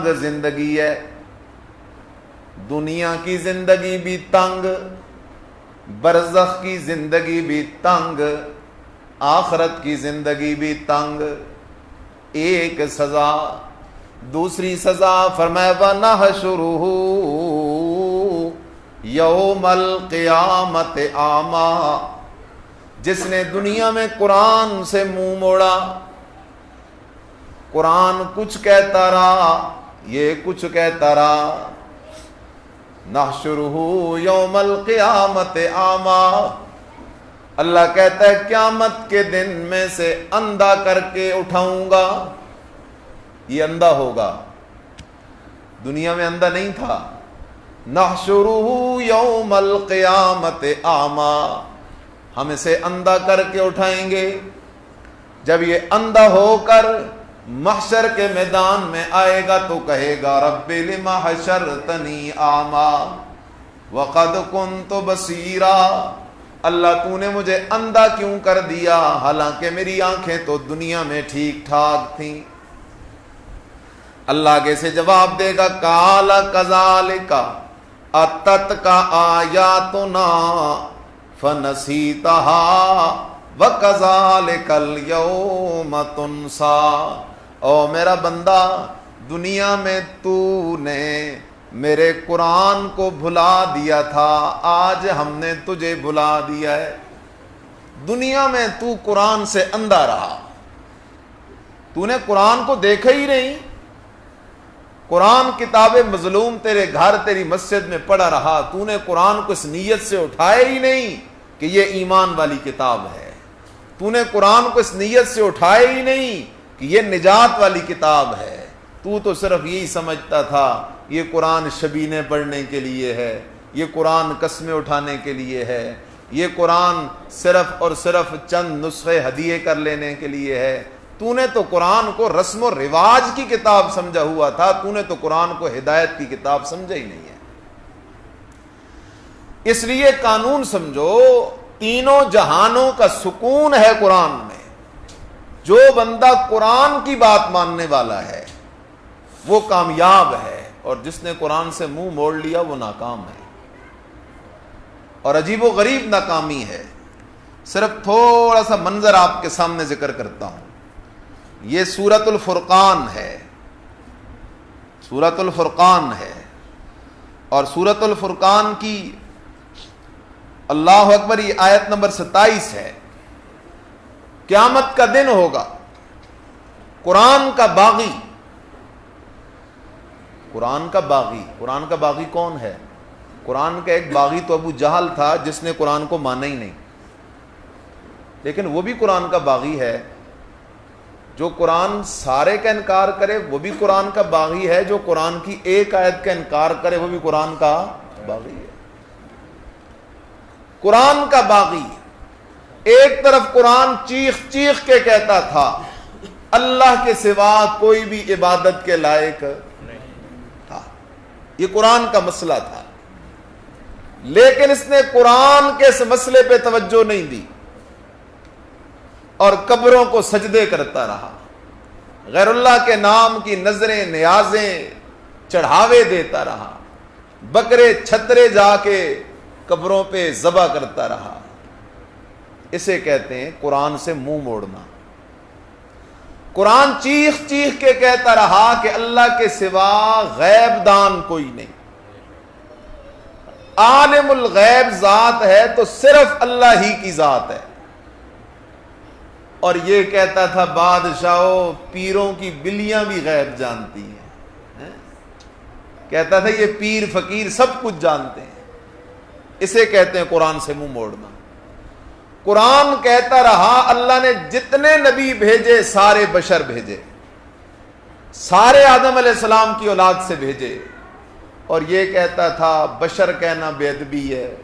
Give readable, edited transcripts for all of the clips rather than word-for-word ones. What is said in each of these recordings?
تنگ زندگی ہے. دنیا کی زندگی بھی تنگ، برزخ کی زندگی بھی تنگ، آخرت کی زندگی بھی تنگ. ایک سزا، دوسری سزا فرمایا وَنَحْشُرُهُ یوم القیامت اعمیٰ. جس نے دنیا میں قرآن سے منہ موڑا، قرآن کچھ کہتا رہا، یہ کچھ کہتا رہا. نحشرہ یوم القیامت اعمیٰ. اللہ کہتا ہے قیامت کے دن میں سے اندھا کر کے اٹھاؤں گا. یہ اندھا ہوگا، دنیا میں اندھا نہیں تھا. نحشرہ یوم القیامت اعمیٰ. ہم اسے اندھا کر کے اٹھائیں گے. جب یہ اندھا ہو کر محشر کے میدان میں آئے گا تو کہے گا رب لم حشرتنی اعمیٰ وقد کنت بصیرا. اللہ تو نے مجھے اندھا کیوں کر دیا حالانکہ میری آنکھیں تو دنیا میں ٹھیک ٹھاک تھیں. اللہ آگے سے جواب دے گا قال کذالک اتتک آیاتنا فنسیتہا وَكَذَلِكَ الْيَوْمَ تُنْسَى. او میرا بندہ، دنیا میں تو نے میرے قرآن کو بھلا دیا تھا، آج ہم نے تجھے بھلا دیا ہے. دنیا میں تو قرآن سے اندھا رہا، تو نے قرآن کو دیکھا ہی نہیں. قرآن کتاب مظلوم تیرے گھر تیری مسجد میں پڑا رہا، تو نے قرآن کو اس نیت سے اٹھایا ہی نہیں کہ یہ ایمان والی کتاب ہے. تو نے قرآن کو اس نیت سے اٹھایا ہی نہیں کہ یہ نجات والی کتاب ہے. تو صرف یہی سمجھتا تھا یہ قرآن شبینے پڑھنے کے لیے ہے، یہ قرآن قسمیں اٹھانے کے لیے ہے، یہ قرآن صرف اور صرف چند نسخے ہدیے کر لینے کے لیے ہے. تو نے تو قرآن کو رسم و رواج کی کتاب سمجھا ہوا تھا، تو نے تو قرآن کو ہدایت کی کتاب سمجھا ہی نہیں ہے. اس لیے قانون سمجھو، تینوں جہانوں کا سکون ہے قرآن میں. جو بندہ قرآن کی بات ماننے والا ہے وہ کامیاب ہے، اور جس نے قرآن سے منہ موڑ لیا وہ ناکام ہے. اور عجیب و غریب ناکامی ہے. صرف تھوڑا سا منظر آپ کے سامنے ذکر کرتا ہوں. یہ سورۃ الفرقان ہے، سورۃ الفرقان ہے، اور سورۃ الفرقان کی اللہ اکبر یہ آیت نمبر 27 ہے. قیامت کا دن ہوگا، قرآن کا باغی، قرآن کا باغی، قرآن کا باغی کون ہے؟ قرآن کا ایک باغی تو ابو جہل تھا جس نے قرآن کو مانا ہی نہیں، لیکن وہ بھی قرآن کا باغی ہے. جو قرآن سارے کا انکار کرے وہ بھی قرآن کا باغی ہے، جو قرآن کی ایک آیت کا انکار کرے وہ بھی قرآن کا باغی ہے. قرآن کا باغی ایک طرف قرآن چیخ چیخ کے کہتا تھا اللہ کے سوا کوئی بھی عبادت کے لائق تھا، یہ قرآن کا مسئلہ تھا. لیکن اس نے قرآن کے اس مسئلے پہ توجہ نہیں دی اور قبروں کو سجدے کرتا رہا، غیر اللہ کے نام کی نظریں نیازیں چڑھاوے دیتا رہا، بکرے چھترے جا کے قبروں پہ ذبح کرتا رہا. اسے کہتے ہیں قرآن سے منہ موڑنا. قرآن چیخ چیخ کے کہتا رہا کہ اللہ کے سوا غیب دان کوئی نہیں، عالم الغیب ذات ہے تو صرف اللہ ہی کی ذات ہے. اور یہ کہتا تھا بادشاہوں پیروں کی بلیاں بھی غیب جانتی ہیں. کہتا تھا یہ پیر فقیر سب کچھ جانتے ہیں. اسے کہتے ہیں قرآن سے منہ موڑنا. قرآن کہتا رہا اللہ نے جتنے نبی بھیجے سارے بشر بھیجے، سارے آدم علیہ السلام کی اولاد سے بھیجے. اور یہ کہتا تھا بشر کہنا بے ادبی ہے،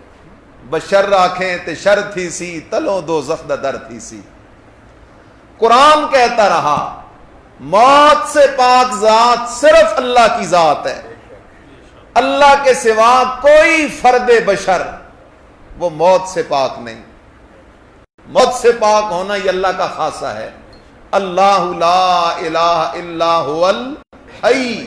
بشر راکھیں تے شر تھی سی تلوں دو زخد در تھی سی. قرآن کہتا رہا موت سے پاک ذات صرف اللہ کی ذات ہے، اللہ کے سوا کوئی فرد بشر وہ موت سے پاک نہیں. موت سے پاک ہونا یہ اللہ کا خاصہ ہے. اللہ لا الہ الا هو الحی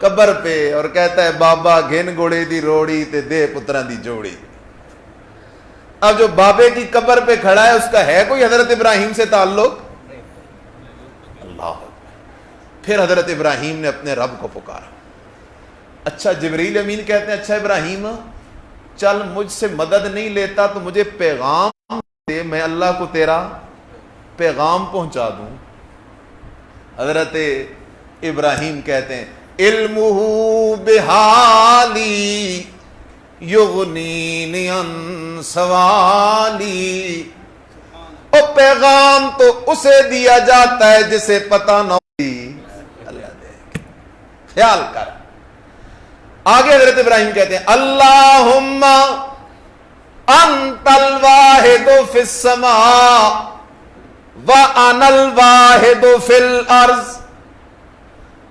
قبر پہ اور کہتا ہے بابا گھن گوڑے دی روڑی تے دے پتران دی جوڑی. اب جو بابے کی قبر پہ کھڑا ہے اس کا ہے کوئی حضرت ابراہیم سے تعلق؟ اللہ. پھر حضرت ابراہیم نے اپنے رب کو پکارا. اچھا جبریل امین کہتے ہیں اچھا ابراہیم چل مجھ سے مدد نہیں لیتا تو مجھے پیغام دے، میں اللہ کو تیرا پیغام پہنچا دوں. حضرت ابراہیم کہتے ہیں علمہ بحالی یغنینی عن سوالی. او پیغام تو اسے دیا جاتا ہے جسے پتہ نہ ہوتی اللہ دے. خیال کر. آگے حضرت ابراہیم کہتے ہیں اللہم انت الواحد فی السماء وانا الواحد فی الارض.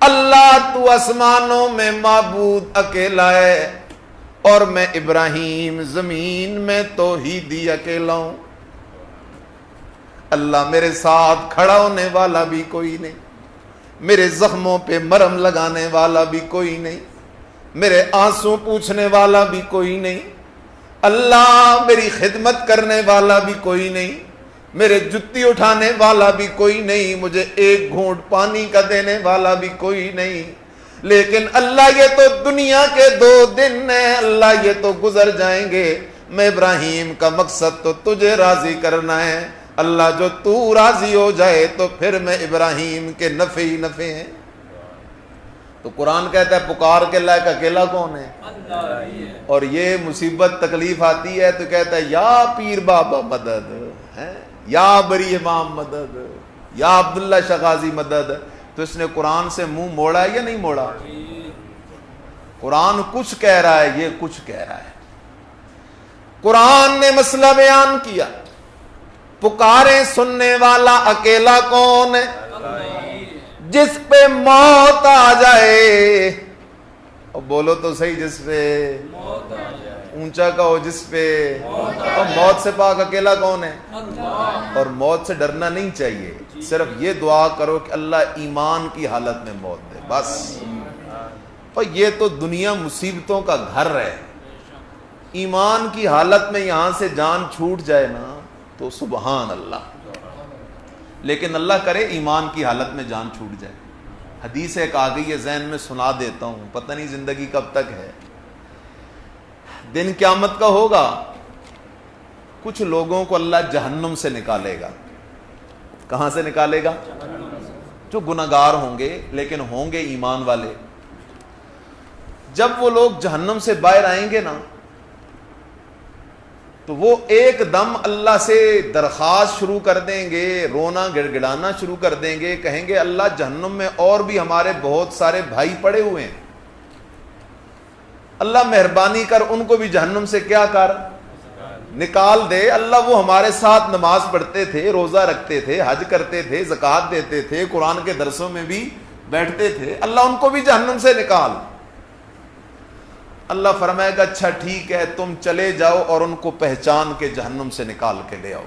اللہ تو آسمانوں میں معبود اکیلا ہے اور میں ابراہیم زمین میں توحیدی اکیلا ہوں. اللہ میرے ساتھ کھڑا ہونے والا بھی کوئی نہیں، میرے زخموں پہ مرہم لگانے والا بھی کوئی نہیں، میرے آنسو پوچھنے والا بھی کوئی نہیں. اللہ میری خدمت کرنے والا بھی کوئی نہیں، میرے جتی اٹھانے والا بھی کوئی نہیں، مجھے ایک گھونٹ پانی کا دینے والا بھی کوئی نہیں. لیکن اللہ یہ تو دنیا کے 2 دن ہیں، اللہ یہ تو گزر جائیں گے. میں ابراہیم کا مقصد تو تجھے راضی کرنا ہے. اللہ جو تو راضی ہو جائے تو پھر میں ابراہیم کے نفع ہی نفع ہیں. تو قرآن کہتا ہے پکار کے لائق اکیلا کون ہے؟ اور یہ مصیبت تکلیف آتی ہے تو کہتا ہے یا پیر بابا مدد ہے، یا بری امام مدد، یا عبداللہ شغازی مدد. تو اس نے قرآن سے منہ موڑا ہے یا نہیں موڑا؟ قرآن کچھ کہہ رہا ہے، یہ کچھ کہہ رہا ہے. قرآن نے مسئلہ بیان کیا. پکاریں سننے والا اکیلا کون ہے؟ جس پہ موت آ جائے. اور بولو تو صحیح، جس پہ اونچا کہو، جس پہ. اور موت سے پاک اکیلا کون ہے؟ اور موت سے ڈرنا نہیں چاہیے، صرف یہ دعا کرو کہ اللہ ایمان کی حالت میں موت دے بس. اور یہ تو دنیا مصیبتوں کا گھر ہے. ایمان کی حالت میں یہاں سے جان چھوٹ جائے نا تو سبحان اللہ. لیکن اللہ کرے ایمان کی حالت میں جان چھوٹ جائے. حدیث ایک آ گئی ہے ذہن میں، سنا دیتا ہوں، پتہ نہیں زندگی کب تک ہے. دن قیامت کا ہوگا، کچھ لوگوں کو اللہ جہنم سے نکالے گا. کہاں سے نکالے گا؟ جو گناہگار ہوں گے لیکن ہوں گے ایمان والے. جب وہ لوگ جہنم سے باہر آئیں گے نا تو وہ ایک دم اللہ سے درخواست شروع کر دیں گے، رونا گڑ گڑانا شروع کر دیں گے. کہیں گے اللہ جہنم میں اور بھی ہمارے بہت سارے بھائی پڑے ہوئے ہیں، اللہ مہربانی کر ان کو بھی جہنم سے کیا کر نکال دے. اللہ وہ ہمارے ساتھ نماز پڑھتے تھے، روزہ رکھتے تھے، حج کرتے تھے، زکوٰۃ دیتے تھے، قرآن کے درسوں میں بھی بیٹھتے تھے، اللہ ان کو بھی جہنم سے نکال. اللہ فرمائے گا اچھا ٹھیک ہے تم چلے جاؤ اور ان کو پہچان کے جہنم سے نکال کے لے آؤ.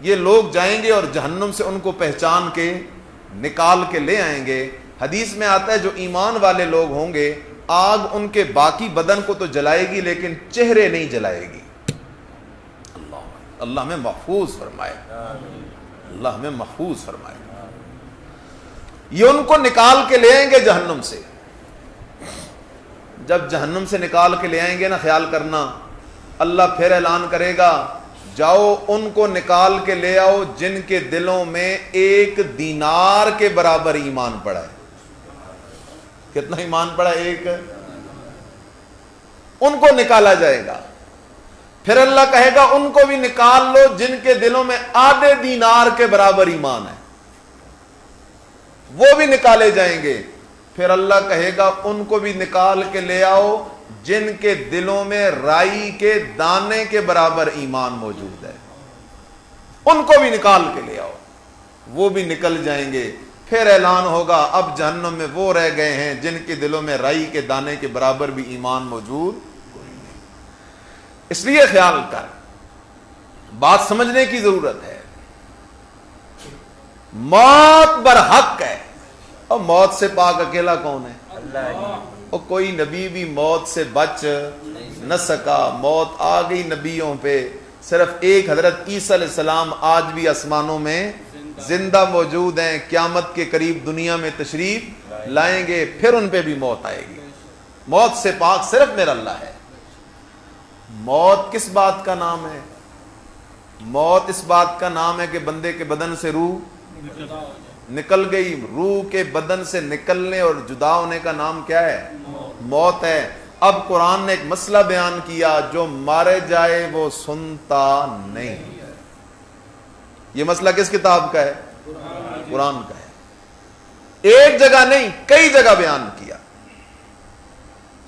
یہ لوگ جائیں گے اور جہنم سے ان کو پہچان کے نکال کے لے آئیں گے. حدیث میں آتا ہے جو ایمان والے لوگ ہوں گے آگ ان کے باقی بدن کو تو جلائے گی لیکن چہرے نہیں جلائے گی. اللہ ہمیں محفوظ فرمائے، اللہ ہمیں محفوظ فرمائے. یہ ان کو نکال کے لے آئیں گے جہنم سے. جب جہنم سے نکال کے لے آئیں گے نا، خیال کرنا اللہ پھر اعلان کرے گا جاؤ ان کو نکال کے لے آؤ جن کے دلوں میں 1 دینار کے برابر ایمان پڑا ہے. کتنا ایمان پڑا؟ 1. ان کو نکالا جائے گا. پھر اللہ کہے گا ان کو بھی نکال لو جن کے دلوں میں آدھے دینار کے برابر ایمان ہے، وہ بھی نکالے جائیں گے. پھر اللہ کہے گا ان کو بھی نکال کے لے آؤ جن کے دلوں میں رائی کے دانے کے برابر ایمان موجود ہے، ان کو بھی نکال کے لے آؤ. وہ بھی نکل جائیں گے. پھر اعلان ہوگا اب جہنم میں وہ رہ گئے ہیں جن کے دلوں میں رائی کے دانے کے برابر بھی ایمان موجود. اس لیے خیال کر، بات سمجھنے کی ضرورت ہے. موت برحق ہے، اور موت سے پاک اکیلا کون ہے؟ اور کوئی نبی بھی موت سے بچ نہ سکا، موت آ گئی نبیوں پہ، صرف ایک حضرت عیسیٰ علیہ السلام آج بھی آسمانوں میں زندہ موجود ہیں، قیامت کے قریب دنیا میں تشریف لائیں گے، پھر ان پہ بھی موت آئے گی۔ موت سے پاک صرف میرا اللہ ہے۔ موت کس بات کا نام ہے؟ موت اس بات کا نام ہے کہ بندے کے بدن سے روح نکل گئی۔ روح کے بدن سے نکلنے اور جدا ہونے کا نام کیا ہے؟ موت ہے۔ اب قرآن نے ایک مسئلہ بیان کیا، جو مارے جائے وہ سنتا نہیں۔ یہ مسئلہ کس کتاب کا ہے؟ قرآن کا ہے۔ ایک جگہ نہیں، کئی جگہ بیان کیا۔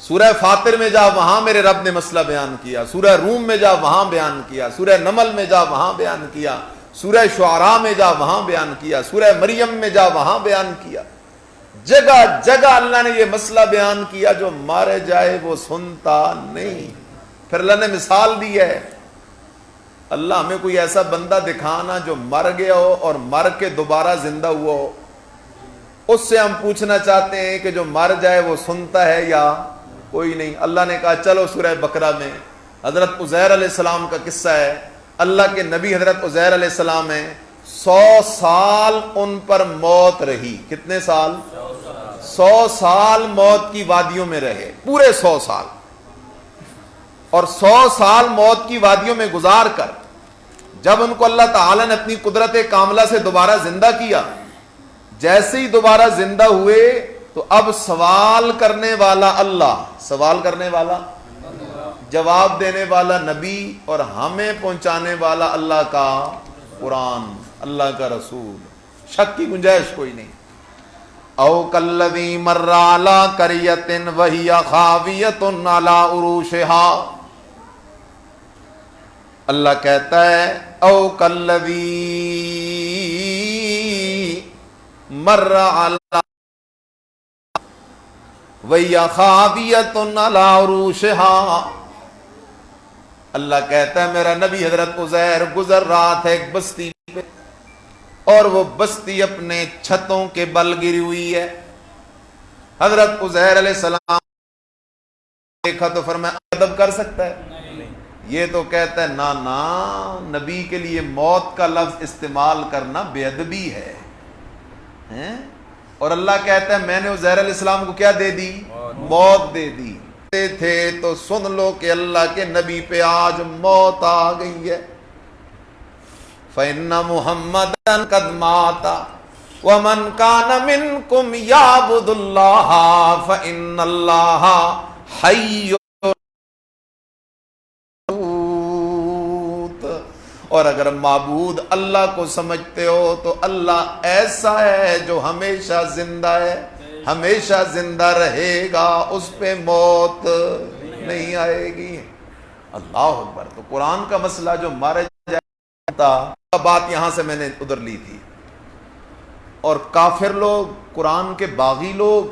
سورہ فاطر میں جا وہاں میرے رب نے مسئلہ بیان کیا، سورہ روم میں جا وہاں بیان کیا، سورہ نمل میں جا وہاں بیان کیا، سورہ شعراء میں جا وہاں بیان کیا، سورہ مریم میں جا وہاں بیان کیا۔ جگہ جگہ اللہ نے یہ مسئلہ بیان کیا، جو مارے جائے وہ سنتا نہیں۔ پھر اللہ نے مثال دی ہے، اللہ ہمیں کوئی ایسا بندہ دکھانا جو مر گیا ہو اور مر کے دوبارہ زندہ ہوا ہو، اس سے ہم پوچھنا چاہتے ہیں کہ جو مر جائے وہ سنتا ہے یا کوئی نہیں۔ اللہ نے کہا چلو سورہ بقرہ میں حضرت عزیر علیہ السلام کا قصہ ہے۔ اللہ کے نبی حضرت عزیر علیہ السلام ہیں، 100 سال ان پر موت رہی۔ کتنے سال؟ 100 سال موت کی وادیوں میں رہے، پورے 100 سال۔ اور 100 سال موت کی وادیوں میں گزار کر جب ان کو اللہ تعالی نے اپنی قدرت کاملہ سے دوبارہ زندہ کیا، جیسے ہی دوبارہ زندہ ہوئے تو اب سوال کرنے والا اللہ، سوال کرنے والا، جواب دینے والا نبی، اور ہمیں پہنچانے والا اللہ کا قرآن، اللہ کا رسول، شک کی گنجائش کوئی نہیں۔ او کالذی مر علی قریۃ وہی خاویۃ علی عروشہا، اللہ کہتا ہے او کالذی مر علی وہی خاویۃ علی عروشہا، اللہ کہتا ہے میرا نبی حضرت عزیر گزر رہا تھا ایک بستی پہ، اور وہ بستی اپنے چھتوں کے بل گری ہوئی ہے۔ حضرت عزیر علیہ السلام دیکھا تو فرمایا ادب کر سکتا ہے؟ یہ تو کہتا ہے نا نا، نبی کے لیے موت کا لفظ استعمال کرنا بے ادبی ہے۔ اور اللہ کہتا ہے میں نے عزیر علیہ السلام کو کیا دے دی؟ موت دے دی۔ تھے تو سن لو کہ اللہ کے نبی پہ آج موت آ گئی ہے۔ فَإِنَّ مُحَمَّدًا قَدْ مَاتَ وَمَنْ كَانَ مِنْكُمْ يَعْبُدُ اللَّهَ فَإِنَّ اللَّهَ حَيٌّ۔ اور اگر معبود اللہ کو سمجھتے ہو تو اللہ ایسا ہے جو ہمیشہ زندہ ہے، ہمیشہ زندہ رہے گا، اس پہ موت نہیں آئے گی۔ اللہ اکبر۔ تو قرآن کا مسئلہ جو مارے جاتا، بات یہاں سے میں نے ادھر لی تھی۔ اور کافر لوگ، قرآن کے باغی لوگ،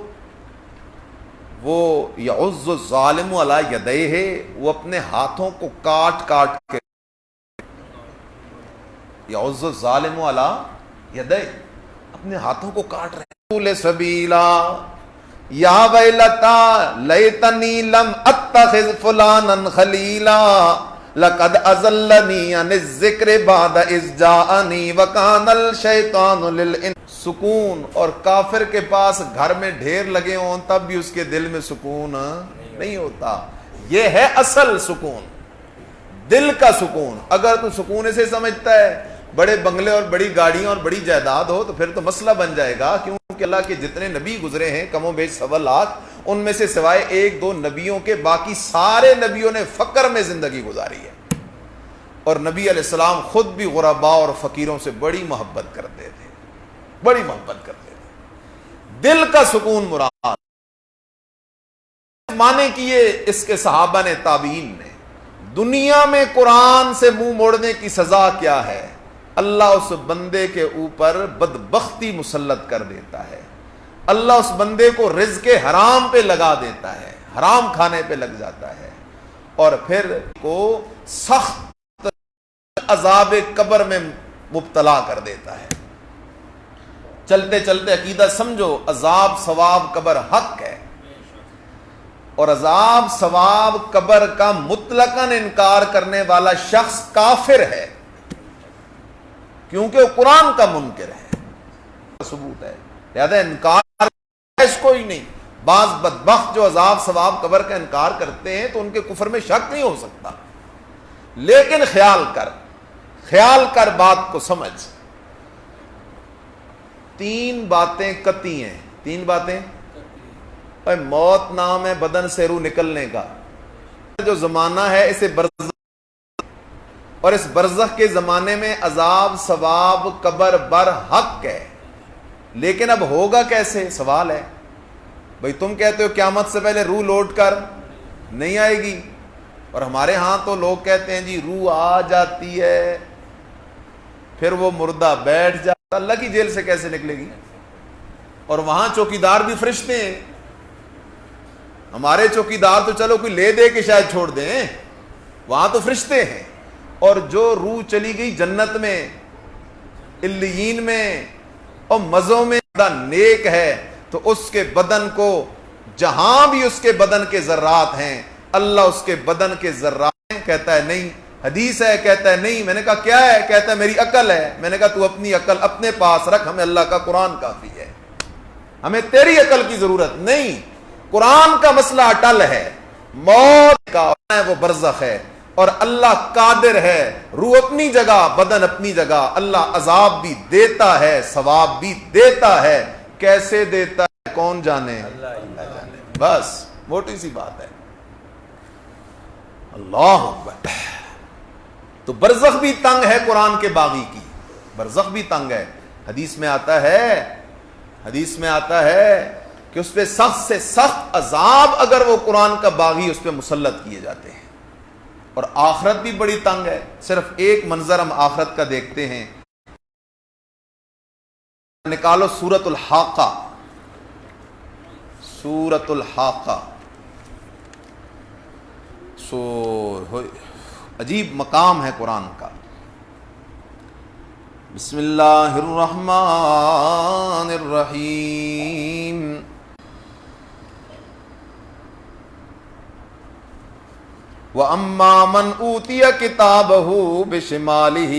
وہ یعض الظالم علی یدیہ، وہ اپنے ہاتھوں کو کاٹ کاٹ کے، یعض الظالم علی یدیہ، اپنے ہاتھوں کو کاٹ رہے ہیں۔ سبیلا یا ویلتا لیتنی لم اتخذ فلانا خلیلا لقد اضلنی عن الذکر بعد اذ جاءنی وکان الشیطان للانسان۔ سکون، اور کافر کے پاس گھر میں ڈھیر لگے ہوں تب بھی اس کے دل میں سکون نہیں ہوتا۔ یہ ہے اصل سکون، دل کا سکون۔ اگر تو سکون اسے سمجھتا ہے بڑے بنگلے اور بڑی گاڑیاں اور بڑی جائیداد ہو تو پھر تو مسئلہ بن جائے گا، کیونکہ اللہ کے جتنے نبی گزرے ہیں کم و بیش 1.25 لاکھ، ان میں سے سوائے 1-2 نبیوں کے باقی سارے نبیوں نے فقر میں زندگی گزاری ہے۔ اور نبی علیہ السلام خود بھی غرباء اور فقیروں سے بڑی محبت کرتے تھے، بڑی محبت کرتے تھے۔ دل کا سکون مراد مانے کیے اس کے صحابہ نے، تابعین نے۔ دنیا میں قرآن سے منہ موڑنے کی سزا کیا ہے؟ اللہ اس بندے کے اوپر بدبختی مسلط کر دیتا ہے، اللہ اس بندے کو رزق حرام پہ لگا دیتا ہے، حرام کھانے پہ لگ جاتا ہے، اور پھر کو سخت عذاب قبر میں مبتلا کر دیتا ہے۔ چلتے چلتے عقیدہ سمجھو عذاب ثواب قبر حق ہے، اور عذاب ثواب قبر کا مطلقاً انکار کرنے والا شخص کافر ہے، کیونکہ وہ قرآن کا منکر ہے، ثبوت ہے، لہذا انکار اس کو ہی نہیں۔ بعض بدبخت جو عذاب ثواب قبر کا انکار کرتے ہیں تو ان کے کفر میں شک نہیں ہو سکتا، لیکن خیال کر بات کو سمجھ، تین باتیں قطعی ہیں، تین باتیں، موت نام ہے بدن سے روح نکلنے کا، جو زمانہ ہے اسے برزخ، اور اس برزخ کے زمانے میں عذاب ثواب قبر بر حق ہے، لیکن اب ہوگا کیسے سوال ہے۔ بھئی تم کہتے ہو قیامت سے پہلے روح لوٹ کر نہیں آئے گی، اور ہمارے ہاں تو لوگ کہتے ہیں جی روح آ جاتی ہے پھر وہ مردہ بیٹھ جاتا، اللہ کی جیل سے کیسے نکلے گی؟ اور وہاں چوکیدار بھی فرشتے ہیں، ہمارے چوکیدار تو چلو کوئی لے دے کے شاید چھوڑ دیں، وہاں تو فرشتے ہیں، اور جو روح چلی گئی جنت میں علیین میں اور مزوں میں نیک ہے تو اس کے بدن کو جہاں بھی اس کے بدن کے ذرات ہیں اللہ اس کے بدن کے ذرات ہیں، کہتا ہے نہیں، حدیث ہے، کہتا ہے نہیں، میں نے کہا کیا ہے، کہتا ہے میری عقل ہے، میں نے کہا تو اپنی عقل اپنے پاس رکھ، ہمیں اللہ کا قرآن کافی ہے، ہمیں تیری عقل کی ضرورت نہیں، قرآن کا مسئلہ اٹل ہے، موت کا ہے وہ برزخ ہے، اور اللہ قادر ہے، روح اپنی جگہ بدن اپنی جگہ، اللہ عذاب بھی دیتا ہے ثواب بھی دیتا ہے، کیسے دیتا ہے کون جانے، اللہ جانے، بس موٹی سی بات ہے۔ اللہ اکبر۔ تو برزخ بھی تنگ ہے قرآن کے باغی کی، برزخ بھی تنگ ہے، حدیث میں آتا ہے کہ اس پہ سخت سے سخت عذاب اگر وہ قرآن کا باغی اس پہ مسلط کیے جاتے ہیں، اور آخرت بھی بڑی تنگ ہے۔ صرف ایک منظر ہم آخرت کا دیکھتے ہیں، نکالو سورۃ الحاقہ، سورۃ الحاقہ، عجیب مقام ہے قرآن کا۔ بسم اللہ الرحمن الرحیم۔ وَأَمَّا مَنْ أُوتِيَ كِتَابَهُ بِشِمَالِهِ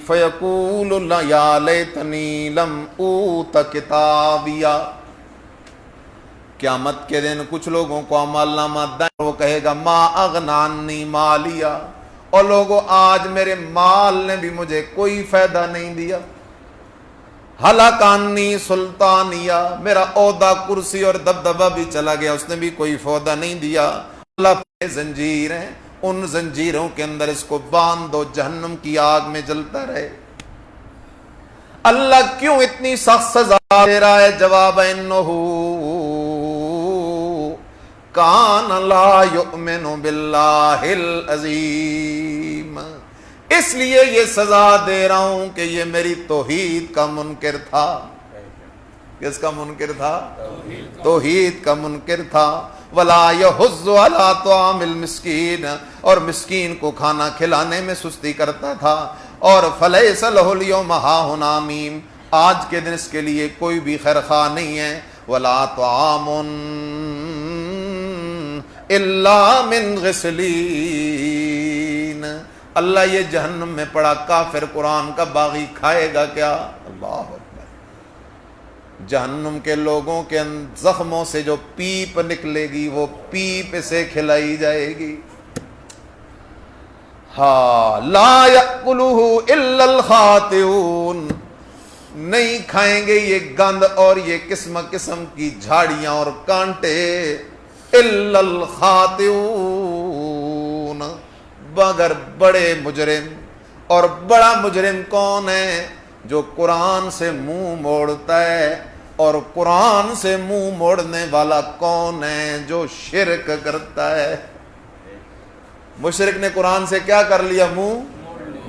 فَيَقُولُ يَا لَيْتَنِي لَمْ أُوتَ كِتَابِيَا۔ قیامت کے دن کچھ لوگوں کو عمل نامہ دائیں، وہ کہے گا ما اغنانی مالیا، اور لوگوں آج میرے مال نے بھی مجھے کوئی فائدہ نہیں دیا، ہلاکانی سلطانیہ، میرا عہدہ کرسی اور دبدبہ بھی چلا گیا، اس نے بھی کوئی فائدہ نہیں دیا۔ اللہ پہ زنجیر ہیں، ان زنجیروں کے اندر اس کو باندھ دو، جہنم کی آگ میں جلتا رہے۔ اللہ کیوں اتنی سخت سزا دے رہا ہے؟ جواب انہو کان لا یؤمن باللہ العظیم، اس لیے یہ سزا دے رہا ہوں کہ یہ میری توحید کا منکر تھا۔ کس کا منکر تھا؟ توحید کا منکر تھا۔ ولا یحض علی طعام المسکین، اور مسکین کو کھانا کھلانے میں سستی کرتا تھا۔ اور فلیس لہ الیوم ہاہنا حمیم، آج کے دن اس کے لیے کوئی بھی خیر خواہ نہیں ہے۔ ولا طعام الا من غسلین، اللہ یہ جہنم میں پڑا کافر قرآن کا باغی کھائے گا کیا؟ اللہ اکبر۔ جہنم کے لوگوں کے زخموں سے جو پیپ نکلے گی وہ پیپ سے کھلائی جائے گی۔ ہاں، لا یأکلہ الا الخاطئون، نہیں کھائیں گے یہ گند اور یہ قسم قسم کی جھاڑیاں اور کانٹے، الا الخاطئون، مگر بڑے مجرم۔ اور بڑا مجرم کون ہے؟ جو قرآن سے منہ موڑتا ہے۔ اور قرآن سے منہ موڑنے والا کون ہے؟ جو شرک کرتا ہے۔ مشرک نے قرآن سے کیا کر لیا؟ منہ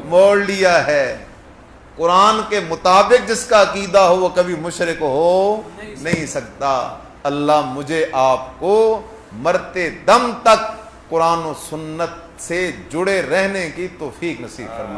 موڑ لیا ہے۔ قرآن کے مطابق جس کا عقیدہ ہو وہ کبھی مشرک ہو نہیں سکتا۔ اللہ مجھے آپ کو مرتے دم تک قرآن و سنت سے جڑے رہنے کی توفیق نصیب فرمائے۔